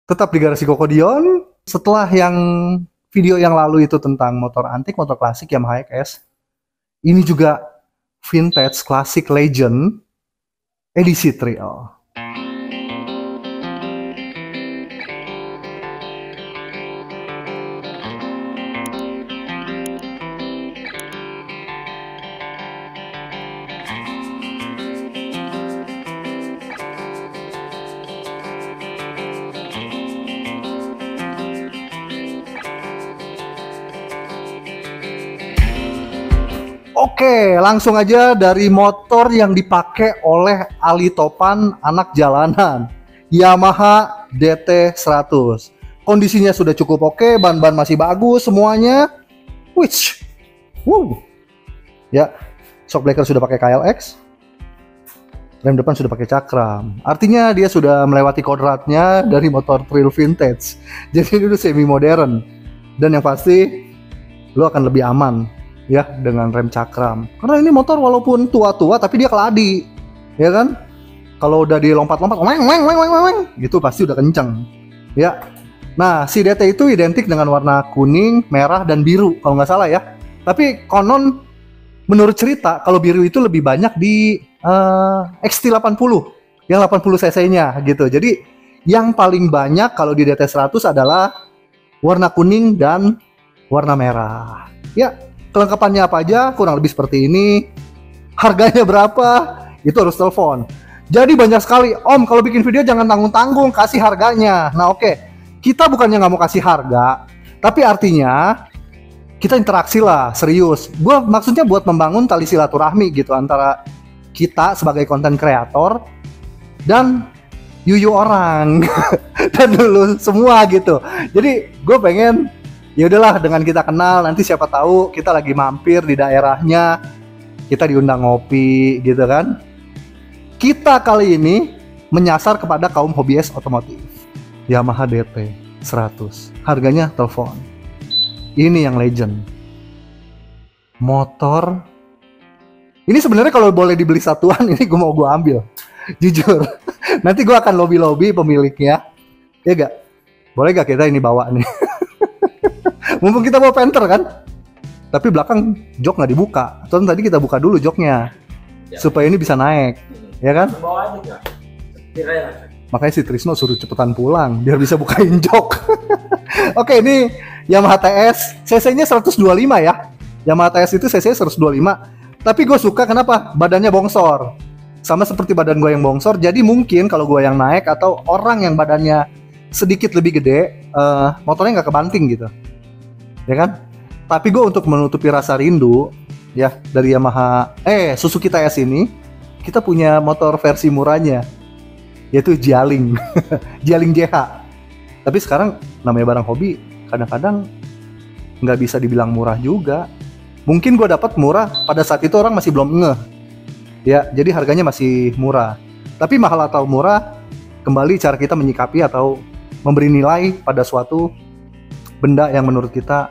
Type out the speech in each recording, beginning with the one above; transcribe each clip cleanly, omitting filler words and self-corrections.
Tetap di Garasi Kokodion. Setelah yang video yang lalu itu tentang motor antik, motor klasik Yamaha XS, ini juga vintage klasik legend edisi trail. Oke, langsung aja dari motor yang dipakai oleh Ali Topan anak jalanan, Yamaha DT 100. Kondisinya sudah cukup oke, ban-ban masih bagus semuanya. Wih, ya, shock breaker sudah pakai KLX, rem depan sudah pakai cakram. Artinya dia sudah melewati kodratnya dari motor trail vintage. Jadi itu semi modern. Dan yang pasti, lo akan lebih aman ya dengan rem cakram, karena ini motor walaupun tua-tua tapi dia keladi, ya kan? Kalau udah dilompat-lompat weng gitu pasti udah kenceng ya. Nah, si DT itu identik dengan warna kuning, merah, dan biru kalau nggak salah ya. Tapi konon menurut cerita kalau biru itu lebih banyak di XT80 yang 80 cc nya gitu. Jadi yang paling banyak kalau di DT 100 adalah warna kuning dan warna merah ya. Kelengkapannya apa aja, kurang lebih seperti ini. Harganya berapa, itu harus telepon. Jadi banyak sekali, Om kalau bikin video jangan tanggung-tanggung, kasih harganya. Nah oke, kita bukannya nggak mau kasih harga, tapi artinya kita interaksi lah, serius. Gue maksudnya buat membangun tali silaturahmi gitu antara kita sebagai konten kreator dan yuyu orang dan dulu semua gitu. Jadi gue pengen, ya udahlah, dengan kita kenal, nanti siapa tahu kita lagi mampir di daerahnya, kita diundang ngopi gitu kan. Kita kali ini menyasar kepada kaum hobiis otomotif. Yamaha DT 100, harganya telepon. Ini yang legend. Motor ini sebenarnya kalau boleh dibeli satuan ini gue ambil. Jujur. Nanti gue akan lobby pemiliknya. Ya gak? Boleh gak kita ini bawa nih? Mumpung kita bawa Panther kan, tapi belakang jok nggak dibuka. Atau tadi kita buka dulu joknya ya, supaya ini bisa naik, ya kan? Makanya si Trisno suruh cepetan pulang biar bisa bukain jok. Oke, ini Yamaha TS, cc-nya 125 ya. Yamaha TS itu cc-nya 125. Tapi gue suka kenapa? Badannya bongsor, sama seperti badan gue yang bongsor. Jadi mungkin kalau gue yang naik atau orang yang badannya sedikit lebih gede, motornya nggak kebanting gitu, ya kan? Tapi gue untuk menutupi rasa rindu ya dari Yamaha Suzuki TS ini, kita punya motor versi murahnya, yaitu Jialing. Jialing JH. Tapi sekarang namanya barang hobi, kadang-kadang nggak bisa dibilang murah juga. Mungkin gue dapat murah pada saat itu orang masih belum ngeh ya, jadi harganya masih murah. Tapi mahal atau murah, kembali cara kita menyikapi atau memberi nilai pada suatu benda yang menurut kita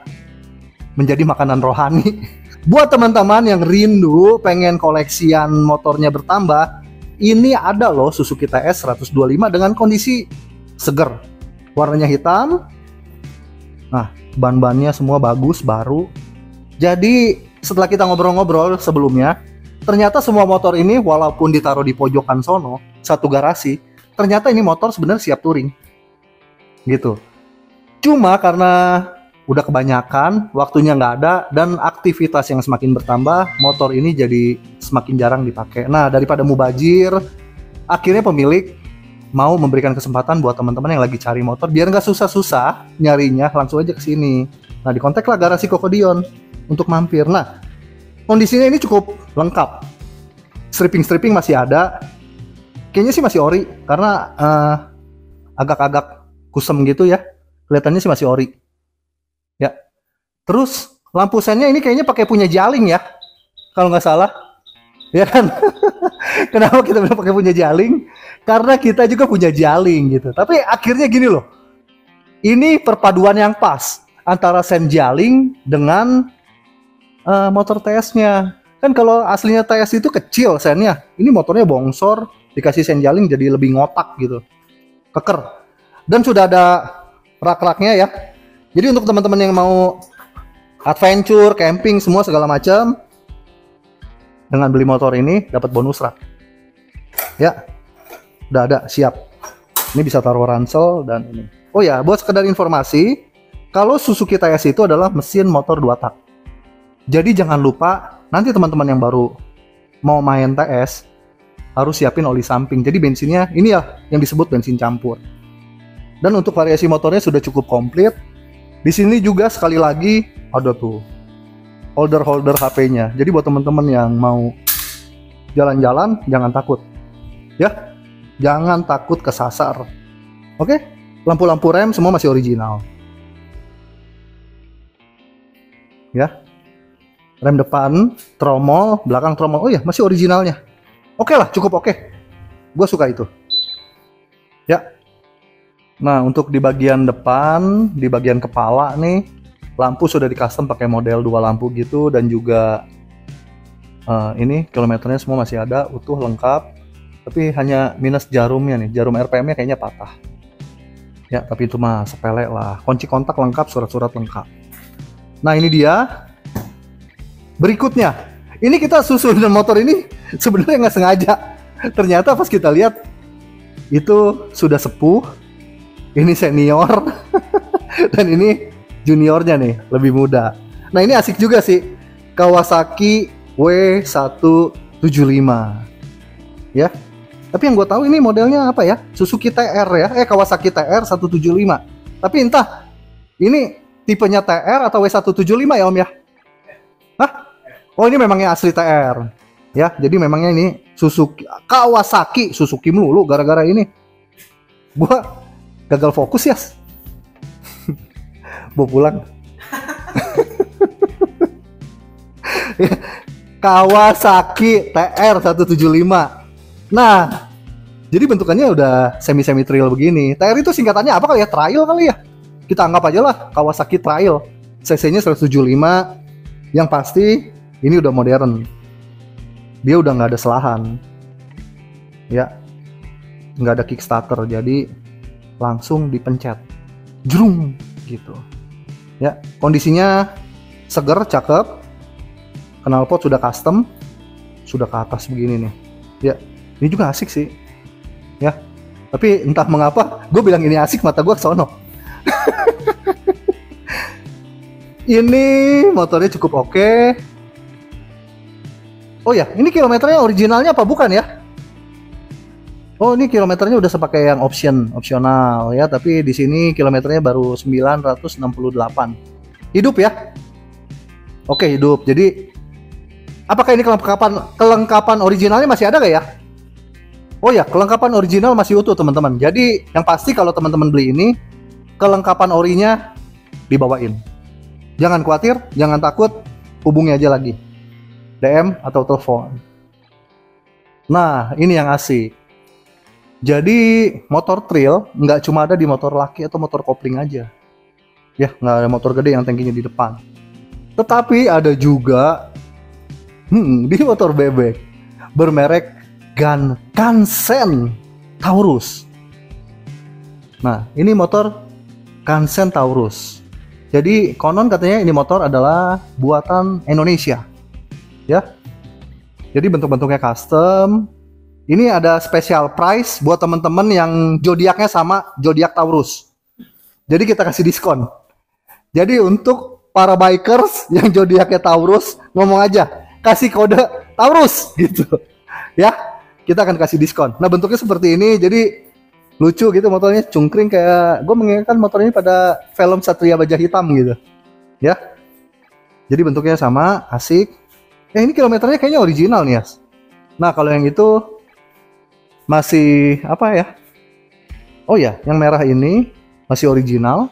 menjadi makanan rohani. Buat teman-teman yang rindu pengen koleksian motornya bertambah, ini ada loh Suzuki TS 125 dengan kondisi seger. Warnanya hitam. Nah, ban-bannya semua bagus, baru. Jadi setelah kita ngobrol-ngobrol sebelumnya, ternyata semua motor ini walaupun ditaruh di pojokan sono, satu garasi, ternyata ini motor sebenarnya siap touring gitu. Cuma karena udah kebanyakan, waktunya nggak ada, dan aktivitas yang semakin bertambah, motor ini jadi semakin jarang dipakai. Nah, daripada mubazir, akhirnya pemilik mau memberikan kesempatan buat teman-teman yang lagi cari motor, biar nggak susah-susah nyarinya, langsung aja ke sini. Nah, dikontak lah Garasi Kokodion untuk mampir. Nah, kondisinya ini cukup lengkap. Stripping masih ada. Kayaknya sih masih ori, karena agak-agak kusem gitu ya. Kelihatannya sih masih ori. Ya. Terus lampu sennya ini kayaknya pakai punya Jialing ya, kalau nggak salah. Ya kan? Kenapa kita bilang pakai punya Jialing? Karena kita juga punya Jialing gitu. Tapi akhirnya gini loh. Ini perpaduan yang pas antara sen Jialing dengan motor TS-nya. Kan kalau aslinya TS itu kecil sennya. Ini motornya bongsor, dikasih sen Jialing jadi lebih ngotak gitu. Keker. Dan sudah ada rak-raknya ya. Jadi untuk teman-teman yang mau adventure, camping, semua segala macam, dengan beli motor ini dapat bonus rak. Ya, udah ada, siap. Ini bisa taruh ransel dan ini. Oh ya, buat sekedar informasi, kalau Suzuki TS itu adalah mesin motor 2 tak. Jadi jangan lupa, nanti teman-teman yang baru mau main TS, harus siapin oli samping. Jadi bensinnya, ini ya yang disebut bensin campur. Dan untuk variasi motornya sudah cukup komplit. Di sini juga sekali lagi ada tuh holder HP-nya. Jadi buat teman-teman yang mau jalan-jalan jangan takut. Ya, jangan takut kesasar. Oke? Lampu-lampu rem semua masih original. Ya. Rem depan, tromol, belakang tromol. Oh iya, masih originalnya. Oke lah, cukup oke. Gue suka itu. Ya. Nah, untuk di bagian depan, di bagian kepala nih, lampu sudah di custom pakai model 2 lampu gitu, dan juga ini kilometernya semua masih ada, utuh, lengkap. Tapi hanya minus jarumnya nih, jarum RPM-nya kayaknya patah. Ya, tapi itu mah sepele lah. Kunci kontak lengkap, surat-surat lengkap. Nah, ini dia. Berikutnya, ini kita susun motor ini sebenarnya nggak sengaja. Ternyata pas kita lihat, itu sudah sepuh. Ini senior dan ini juniornya nih, lebih muda. Nah, ini asik juga sih, Kawasaki W175 ya. Tapi yang gue tahu ini modelnya apa ya, Suzuki TR ya, Kawasaki TR 175. Tapi entah ini tipenya TR atau W175 ya Om ya. Hah? Oh, ini memangnya asli TR ya. Jadi memangnya ini Suzuki, Kawasaki, Suzuki melulu gara-gara ini. Gua gagal fokus ya. Bawa pulang. Kawasaki TR 175. Nah, jadi bentukannya udah semi trail begini. TR itu singkatannya apa kali ya? Trail kali ya? Kita anggap aja lah Kawasaki Trail. CC-nya 175. Yang pasti ini udah modern. Dia udah nggak ada selahan. Ya. Nggak ada kickstarter, jadi langsung dipencet, jrung gitu. Ya, kondisinya seger, cakep. Knalpot sudah custom, sudah ke atas begini nih. Ya, ini juga asik sih. Ya, tapi entah mengapa, gue bilang ini asik, mata gue kesono. Ini motornya cukup oke. Oh ya, ini kilometernya originalnya apa bukan ya? Oh, ini kilometernya udah sepakai yang opsional ya, tapi di sini kilometernya baru 968. Hidup ya? Oke, hidup. Jadi apakah ini kelengkapan originalnya masih ada gak ya? Oh ya, kelengkapan original masih utuh teman-teman. Jadi yang pasti kalau teman-teman beli ini, kelengkapan orinya dibawain. Jangan khawatir, jangan takut, hubungi aja lagi. DM atau telepon. Nah, ini yang asik. Jadi motor trail nggak cuma ada di motor laki atau motor kopling aja. Ya, nggak ada motor gede yang tangkinya di depan. Tetapi ada juga di motor bebek bermerek Kansen Taurus. Nah, ini motor Kansen Taurus. Jadi konon katanya ini motor adalah buatan Indonesia. Ya. Jadi bentuk-bentuknya custom. Ini ada special price buat teman-teman yang zodiaknya sama zodiak Taurus. Jadi kita kasih diskon. Jadi untuk para bikers yang zodiaknya Taurus, ngomong aja, kasih kode Taurus gitu. Ya, kita akan kasih diskon. Nah, bentuknya seperti ini, jadi lucu gitu motornya, cungkring kayak gue mengingatkan motor ini pada film Satria Baja Hitam gitu. Ya. Jadi bentuknya sama, asik. Ini kilometernya kayaknya original nih, Yas. Nah, kalau yang itu masih apa ya? Oh ya, yang merah ini masih original.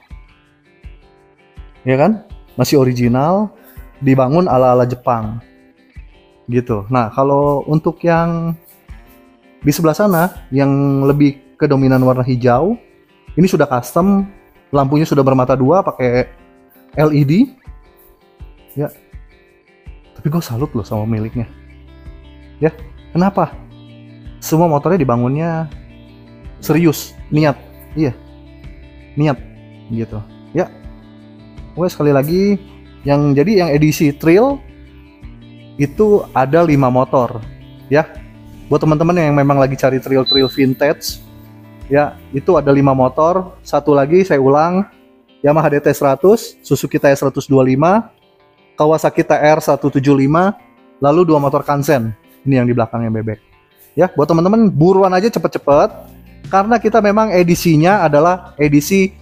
Ya kan? Masih original, dibangun ala-ala Jepang. Gitu. Nah, kalau untuk yang di sebelah sana yang lebih kedominan warna hijau, ini sudah custom, lampunya sudah bermata dua pakai LED. Ya. Tapi gue salut loh sama miliknya. Ya, kenapa? Semua motornya dibangunnya serius, niat. Iya. niat gitu ya. Oke, sekali lagi jadi yang edisi trail itu ada 5 motor ya. Buat teman-teman yang memang lagi cari trail vintage ya, itu ada 5 motor. Satu lagi saya ulang, Yamaha DT 100, Suzuki TS 125, Kawasaki TR 175, lalu 2 motor Kansen. Ini yang di belakangnya bebek. Ya, buat teman-teman buruan aja cepet-cepet karena kita memang edisinya adalah edisi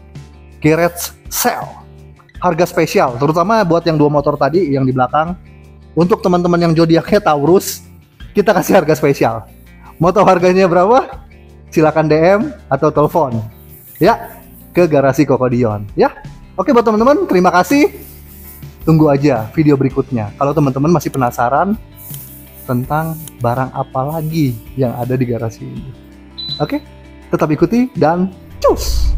garage sale. Harga spesial, terutama buat yang 2 motor tadi yang di belakang. Untuk teman-teman yang zodiaknya Taurus, kita kasih harga spesial. Mau tahu harganya berapa? Silakan DM atau telepon ya ke garasi Kokodion ya. Oke, buat teman-teman terima kasih. Tunggu aja video berikutnya. Kalau teman-teman masih penasaran tentang barang apa lagi yang ada di garasi ini. Oke, tetap ikuti dan cus.